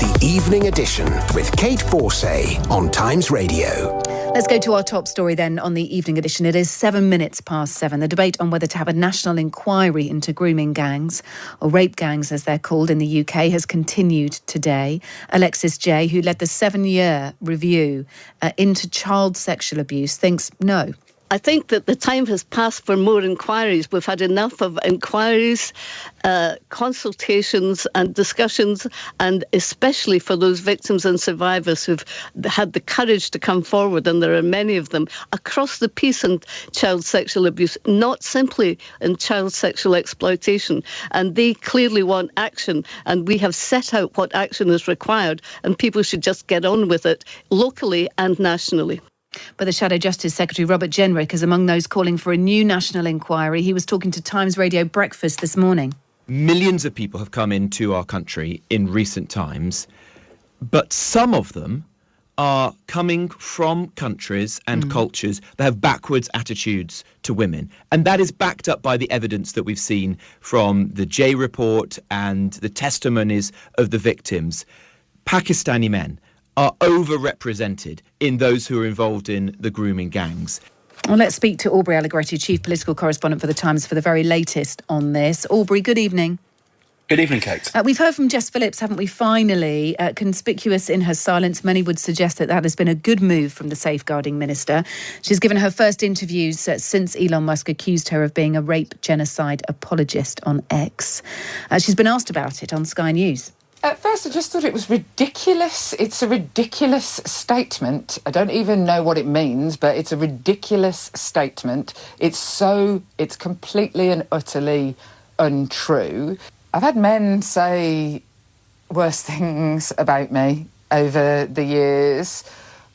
The Evening Edition with Kat Borsay on Times Radio. Let's go to our top story then on the Evening Edition. It is 7:07. The debate on whether to have a national inquiry into grooming gangs, or rape gangs as they're called in the UK, has continued today. Alexis Jay, who led the 7-year review into child sexual abuse, thinks no. I think that the time has passed for more inquiries. We've had enough of inquiries, consultations and discussions, and especially for those victims and survivors who've had the courage to come forward, and there are many of them, across the piece in child sexual abuse, not simply in child sexual exploitation. And they clearly want action, and we have set out what action is required, and people should just get on with it locally and nationally. But the Shadow Justice Secretary, Robert Jenrick, is among those calling for a new national inquiry. He was talking to Times Radio Breakfast this morning. Millions of people have come into our country in recent times, but some of them are coming from countries and cultures that have backwards attitudes to women. And that is backed up by the evidence that we've seen from the Jay report and the testimonies of the victims. Pakistani men are overrepresented in those who are involved in the grooming gangs. Well, let's speak to Aubrey Allegretti, Chief Political Correspondent for The Times, for the very latest on this. Aubrey, good evening. Good evening, Kate. We've heard from Jess Phillips, haven't we, finally? Conspicuous in her silence. Many would suggest that has been a good move from the Safeguarding Minister. She's given her first interviews since Elon Musk accused her of being a rape genocide apologist on X. She's been asked about it on Sky News. At first, I just thought it was ridiculous. It's a ridiculous statement. I don't even know what it means, but it's a ridiculous statement. It's completely and utterly untrue. I've had men say worse things about me over the years,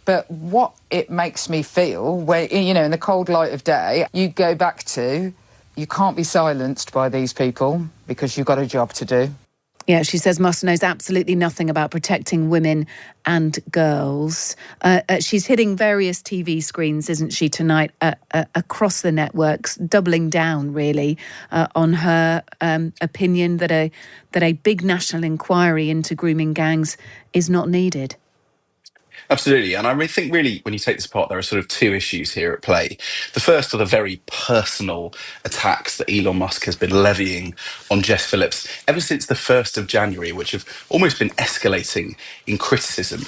but what it makes me feel, where, in the cold light of day, you go back to, you can't be silenced by these people because you've got a job to do. Yeah, she says Musk knows absolutely nothing about protecting women and girls. She's hitting various TV screens, isn't she, tonight, across the networks, doubling down, really, on her opinion that a big national inquiry into grooming gangs is not needed. Absolutely. And I think really, when you take this apart, there are sort of two issues here at play. The first are the very personal attacks that Elon Musk has been levying on Jess Phillips ever since the 1st of January, which have almost been escalating in criticism.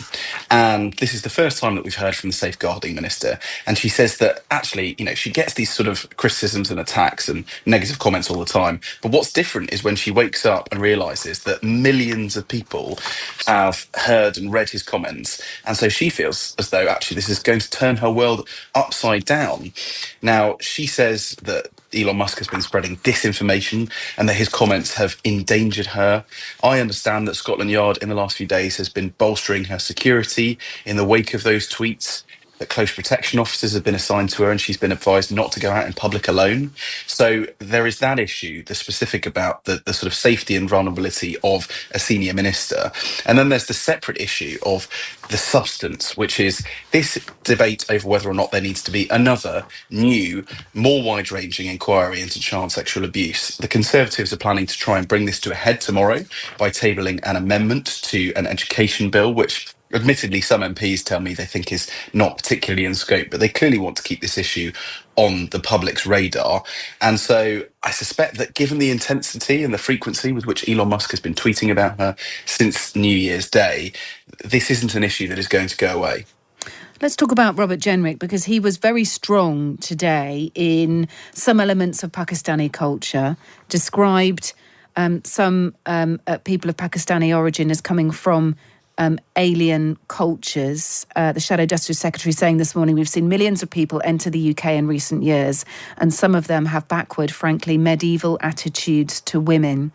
And this is the first time that we've heard from the Safeguarding Minister. And she says that actually, she gets these sort of criticisms and attacks and negative comments all the time. But what's different is when she wakes up and realises that millions of people have heard and read his comments. And so she feels as though actually this is going to turn her world upside down. Now, she says that Elon Musk has been spreading disinformation and that his comments have endangered her. I understand that Scotland Yard in the last few days has been bolstering her security in the wake of those tweets, that close protection officers have been assigned to her and she's been advised not to go out in public alone. So there is that issue, the specific about the sort of safety and vulnerability of a senior minister. And then there's the separate issue of the substance, which is this debate over whether or not there needs to be another new, more wide-ranging inquiry into child sexual abuse. The Conservatives are planning to try and bring this to a head tomorrow by tabling an amendment to an education bill, which admittedly some MPs tell me they think is not particularly in scope, but they clearly want to keep this issue on the public's radar. And so I suspect that given the intensity and the frequency with which Elon Musk has been tweeting about her since New Year's Day, this isn't an issue that is going to go away. Let's talk about Robert Jenrick, because he was very strong today in some elements of Pakistani culture, described some people of Pakistani origin as coming from alien cultures. The Shadow Justice Secretary saying this morning, we've seen millions of people enter the UK in recent years, and some of them have backward, frankly, medieval attitudes to women.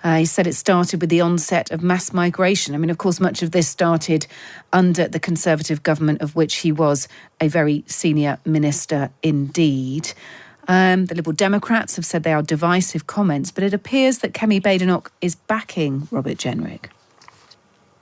He said it started with the onset of mass migration. I mean, of course, much of this started under the Conservative government, of which he was a very senior minister indeed. The Liberal Democrats have said they are divisive comments, but it appears that Kemi Badenoch is backing Robert Jenrick.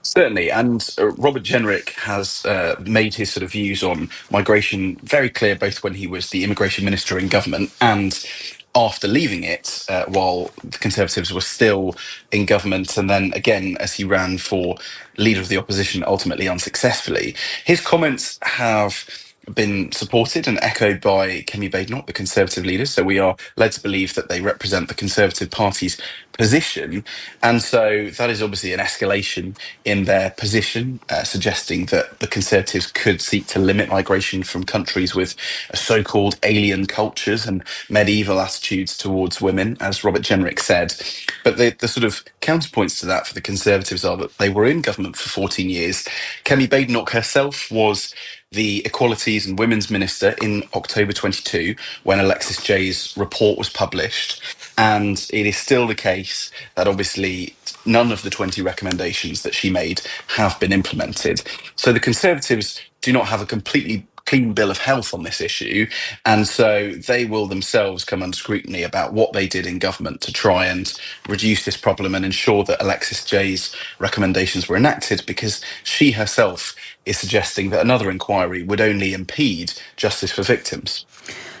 Certainly, and Robert Jenrick has made his sort of views on migration very clear, both when he was the immigration minister in government and after leaving it, while the Conservatives were still in government, and then again as he ran for leader of the opposition, ultimately unsuccessfully. His comments have been supported and echoed by Kemi Badenoch, the Conservative leader. So we are led to believe that they represent the Conservative Party's position. And so that is obviously an escalation in their position, suggesting that the Conservatives could seek to limit migration from countries with so-called alien cultures and medieval attitudes towards women, as Robert Jenrick said. But the sort of counterpoints to that for the Conservatives are that they were in government for 14 years. Kemi Badenoch herself was the Equalities and Women's Minister in October 22 when Alexis Jay's report was published. And it is still the case that obviously none of the 20 recommendations that she made have been implemented. So the Conservatives do not have a completely clean bill of health on this issue, and so they will themselves come under scrutiny about what they did in government to try and reduce this problem and ensure that Alexis Jay's recommendations were enacted, because she herself is suggesting that another inquiry would only impede justice for victims.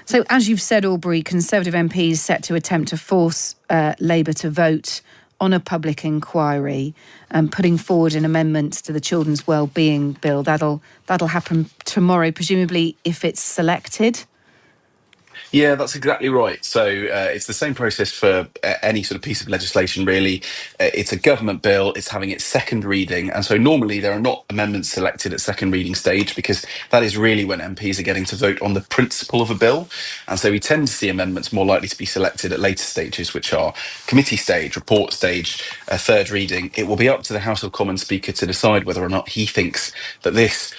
So, as you've said, Aubrey, Conservative MPs set to attempt to force Labour to vote on a public inquiry and putting forward an amendment to the Children's Wellbeing Bill. That'll happen tomorrow, presumably if it's selected. Yeah, that's exactly right. So it's the same process for any sort of piece of legislation, really. It's a government bill. It's having its second reading. And so normally there are not amendments selected at second reading stage, because that is really when MPs are getting to vote on the principle of a bill. And so we tend to see amendments more likely to be selected at later stages, which are committee stage, report stage, third reading. It will be up to the House of Commons Speaker to decide whether or not he thinks that this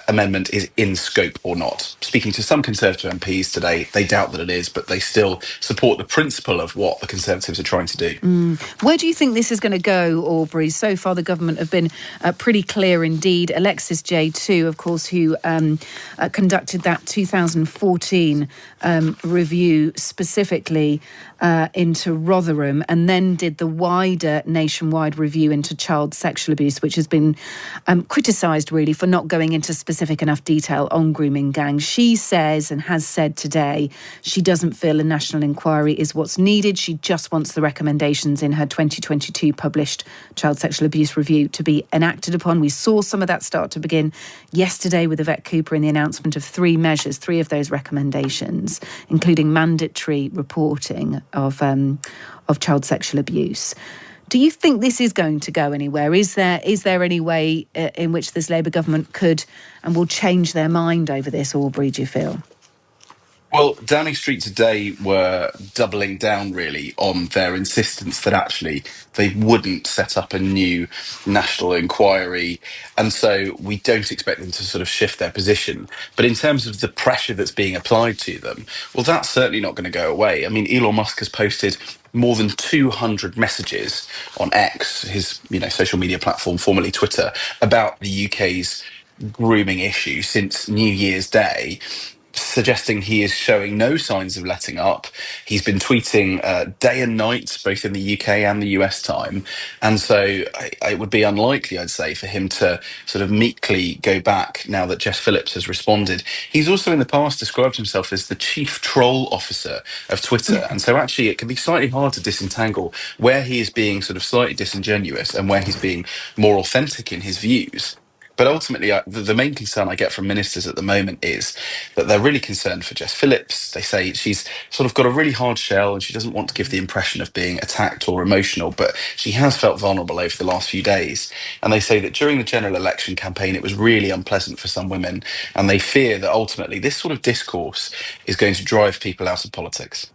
amendment is in scope or not. Speaking to some Conservative MPs today, they doubt that it is, but they still support the principle of what the Conservatives are trying to do. Where do you think this is going to go, Aubrey? So far, the government have been pretty clear indeed. Alexis Jay, too, of course, who conducted that 2014 review specifically into Rotherham, and then did the wider nationwide review into child sexual abuse, which has been criticised really for not going into specific enough detail on grooming gangs. She says, and has said today, she doesn't feel a national inquiry is what's needed. She just wants the recommendations in her 2022 published child sexual abuse review to be enacted upon. We saw some of that start to begin yesterday with Yvette Cooper in the announcement of three measures, three of those recommendations, including mandatory reporting of child sexual abuse. Do you think this is going to go anywhere? Is there any way in which this Labour government could and will change their mind over this, Aubrey, do you feel? Well, Downing Street today were doubling down really on their insistence that actually they wouldn't set up a new national inquiry. And so we don't expect them to sort of shift their position. But in terms of the pressure that's being applied to them, well, that's certainly not going to go away. I mean, Elon Musk has posted more than 200 messages on X, his social media platform, formerly Twitter, about the UK's grooming issue since New Year's Day, suggesting he is showing no signs of letting up. He's been tweeting day and night, both in the UK and the US time. And so it would be unlikely, I'd say, for him to sort of meekly go back now that Jess Phillips has responded. He's also in the past described himself as the chief troll officer of Twitter. And so actually it can be slightly hard to disentangle where he is being sort of slightly disingenuous and where he's being more authentic in his views. But ultimately, the main concern I get from ministers at the moment is that they're really concerned for Jess Phillips. They say she's sort of got a really hard shell and she doesn't want to give the impression of being attacked or emotional, but she has felt vulnerable over the last few days. And they say that during the general election campaign, it was really unpleasant for some women. And they fear that ultimately this sort of discourse is going to drive people out of politics.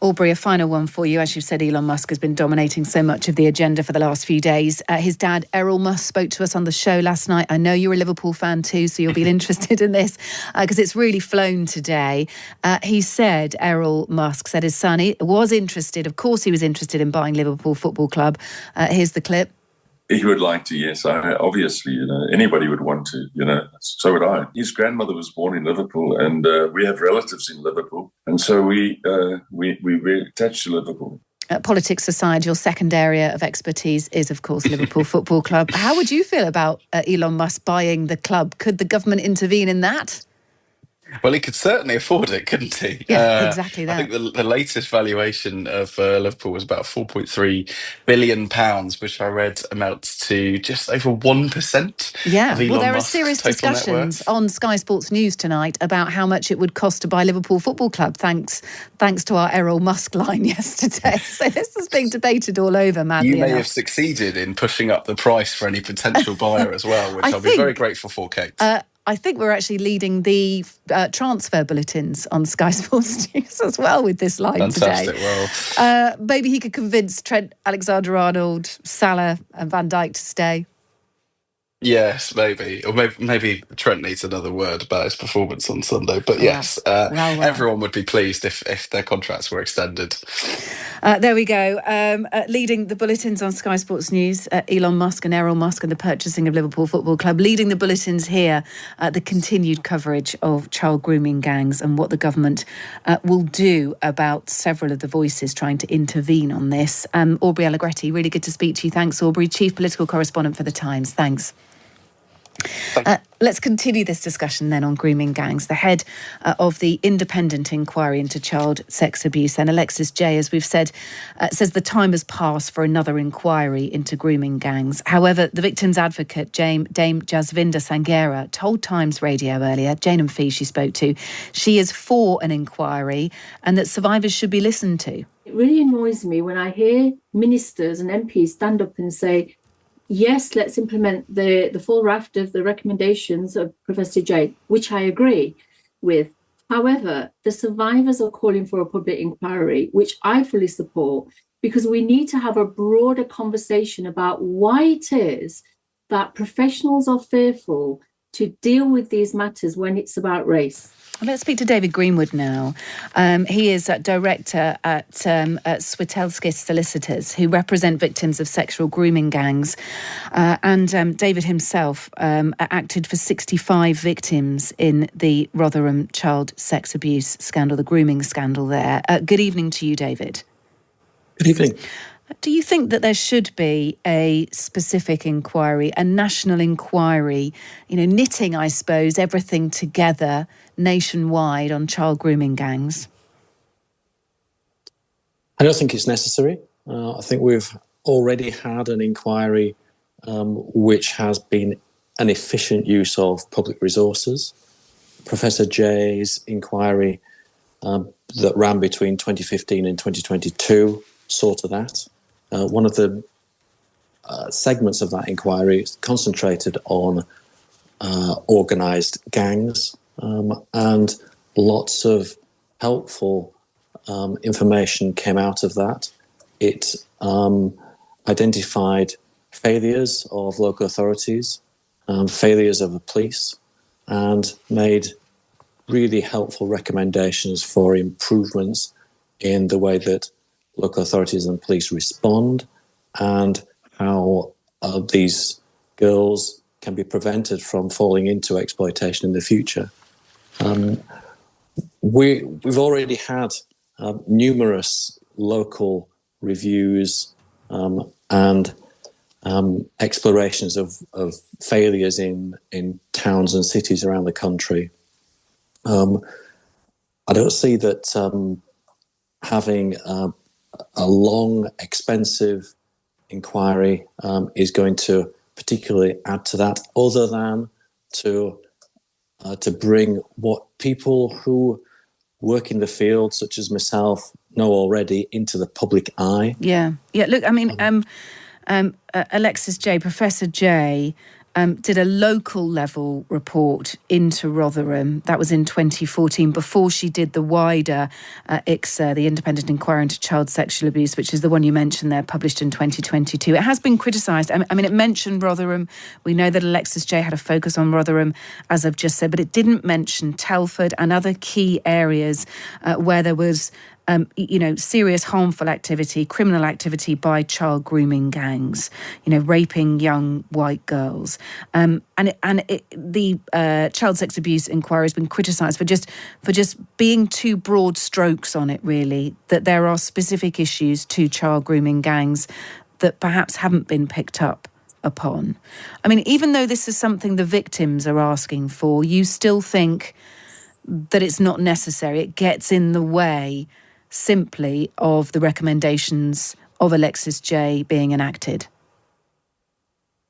Aubrey, a final one for you. As you've said, Elon Musk has been dominating so much of the agenda for the last few days. His dad, Errol Musk, spoke to us on the show last night. I know you're a Liverpool fan too, so you'll be interested in this because it's really flown today. He said, Errol Musk said his son was interested. Of course he was interested in buying Liverpool Football Club. Here's the clip. He would like to, yes. Obviously, anybody would want to, so would I. His grandmother was born in Liverpool and we have relatives in Liverpool. And so we're attached to Liverpool. Politics aside, your second area of expertise is, of course, Liverpool Football Club. How would you feel about Elon Musk buying the club? Could the government intervene in that? Well, he could certainly afford it, couldn't he? Yeah, exactly I think that. the latest valuation of Liverpool was about £4.3 billion, which I read amounts to just over 1% of Yeah, well, Elon there are Musk's serious total net discussions worth. on Sky Sports News tonight about how much it would cost to buy Liverpool Football Club, thanks to our Errol Musk line yesterday. So this is being debated all over, You madly may have enough. succeeded in pushing up the price for any potential buyer as well, which I I'll be very think grateful for, Kate. I think we're actually leading the transfer bulletins on Sky Sports News as well with this line today. Fantastic. Well, Maybe he could convince Trent Alexander-Arnold, Salah and Van Dijk to stay. yes, maybe. Or maybe Trent needs another word about his performance on Sunday. But Well, yes, well. everyone would be pleased if their contracts were extended. There we go. Leading the bulletins on Sky Sports News, Elon Musk and Errol Musk and the purchasing of Liverpool Football Club. Leading the bulletins here, the continued coverage of child grooming gangs and what the government will do about several of the voices trying to intervene on this. Aubrey Allegretti, really good to speak to you. Thanks, Aubrey, Chief Political Correspondent for The Times. Thanks. Let's continue this discussion then on grooming gangs. The head of the independent inquiry into child sex abuse, then Alexis Jay, as we've said, says the time has passed for another inquiry into grooming gangs. However, the victim's advocate, Dame Jasvinda Sanghera, told Times Radio earlier, Jane and Fee she spoke to, she is for an inquiry and that survivors should be listened to. It really annoys me when I hear ministers and MPs stand up and say, yes, let's implement the full raft of the recommendations of Professor Jay, which I agree with. However, the survivors are calling for a public inquiry, which I fully support, because we need to have a broader conversation about why it is that professionals are fearful to deal with these matters when it's about race. Let's speak to David Greenwood now. He is director at Switelskis Solicitors, who represent victims of sexual grooming gangs. And David himself acted for 65 victims in the Rotherham child sex abuse scandal, the grooming scandal there. Good evening to you, David. Good evening. Do you think that there should be a specific inquiry, a national inquiry, knitting, I suppose, everything together nationwide on child grooming gangs? I don't think it's necessary. I think we've already had an inquiry which has been an efficient use of public resources. Professor Jay's inquiry that ran between 2015 and 2022 saw to that. One of the segments of that inquiry concentrated on organised gangs, and lots of helpful information came out of that. It identified failures of local authorities, failures of the police, and made really helpful recommendations for improvements in the way that local authorities and police respond and how these girls can be prevented from falling into exploitation in the future. We've already had numerous local reviews and explorations of failures in towns and cities around the country. I don't see that having a long, expensive inquiry is going to particularly add to that, other than to bring what people who work in the field, such as myself, know already into the public eye. Yeah. Look, I mean, Alexis Jay, Professor Jay, did a local level report into Rotherham. That was in 2014, before she did the wider ICSA, the Independent Inquiry into Child Sexual Abuse, which is the one you mentioned there, published in 2022. It has been criticised. I mean, it mentioned Rotherham. We know that Alexis Jay had a focus on Rotherham, as I've just said, but it didn't mention Telford and other key areas where there was serious harmful activity, criminal activity by child grooming gangs, raping young white girls. The child sex abuse inquiry has been criticised for just being too broad strokes on it, really, that there are specific issues to child grooming gangs that perhaps haven't been picked up upon. I mean, even though this is something the victims are asking for, you still think that it's not necessary. It gets in the way simply of the recommendations of Alexis Jay being enacted.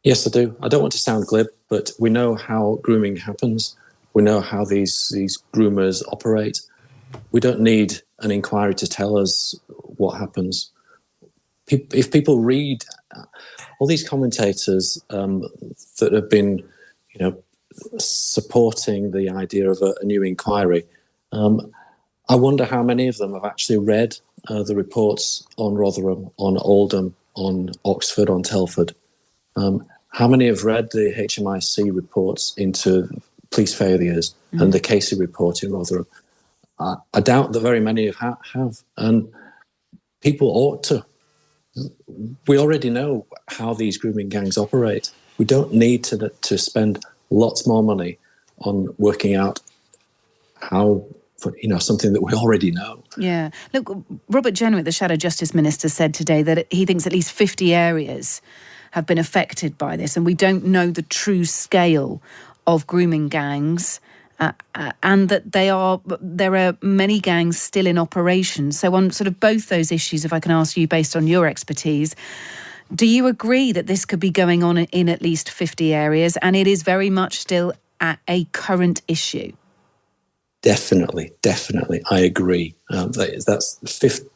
Yes, I do. I don't want to sound glib, but we know how grooming happens. We know how these groomers operate. We don't need an inquiry to tell us what happens. If people read all these commentators that have been, supporting the idea of a new inquiry, I wonder how many of them have actually read the reports on Rotherham, on Oldham, on Oxford, on Telford. How many have read the HMIC reports into police failures and the Casey report in Rotherham? I doubt that very many have. And people ought to. We already know how these grooming gangs operate. We don't need to spend lots more money on working out how, something that we already know. Yeah. Look, Robert Jenrick, the Shadow Justice Minister, said today that he thinks at least 50 areas have been affected by this, and we don't know the true scale of grooming gangs, and that there are many gangs still in operation. So on sort of both those issues, if I can ask you based on your expertise, do you agree that this could be going on in at least 50 areas, and it is very much still a current issue? Definitely. I agree. That's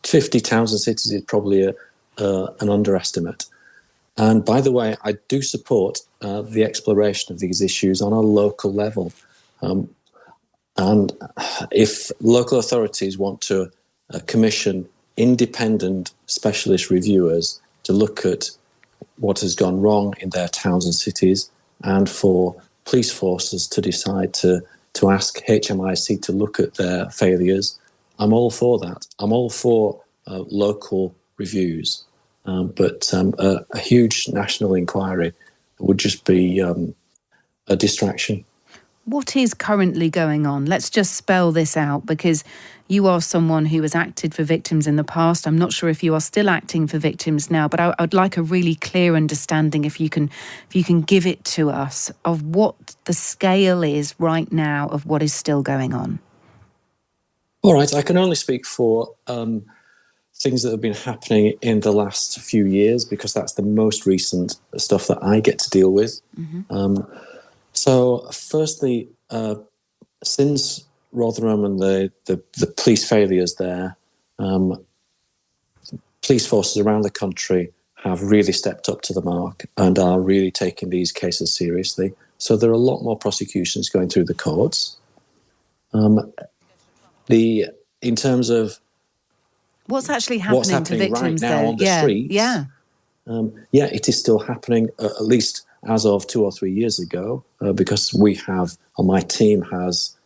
50 towns and cities is probably an underestimate. And by the way, I do support the exploration of these issues on a local level. And if local authorities want to commission independent specialist reviewers to look at what has gone wrong in their towns and cities, and for police forces to decide to ask HMIC to look at their failures, I'm all for that. I'm all for local reviews. But a huge national inquiry would just be a distraction. What is currently going on? Let's just spell this out, because you are someone who has acted for victims in the past. I'm not sure if you are still acting for victims now, but I'd like a really clear understanding, if you can give it to us, of what the scale is right now of what is still going on. All right, I can only speak for things that have been happening in the last few years, because that's the most recent stuff that I get to deal with. So firstly, since Rotherham and the police failures there, police forces around the country have really stepped up to the mark and are really taking these cases seriously. So there are a lot more prosecutions going through the courts. In terms of what's actually happening to victims right now on the streets, it is still happening, at least as of 2 or 3 years ago, because my team has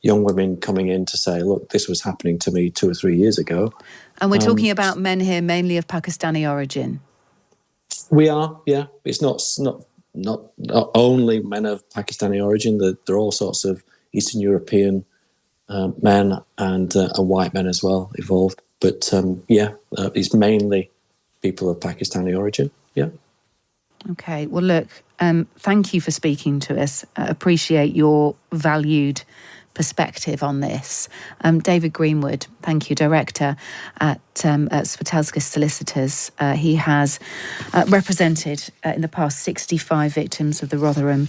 young women coming in to say, look, this was happening to me 2 or 3 years ago. And we're talking about men here mainly of Pakistani origin. We are, yeah. It's not only men of Pakistani origin. There are all sorts of Eastern European men and white men as well involved. But it's mainly people of Pakistani origin, yeah. Okay, well, look, thank you for speaking to us. Appreciate your valued perspective on this. David Greenwood, thank you, Director at Swatelskis Solicitors. He has represented in the past 65 victims of the Rotherham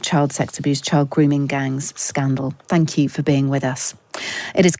child sex abuse, child grooming gangs scandal. Thank you for being with us. It is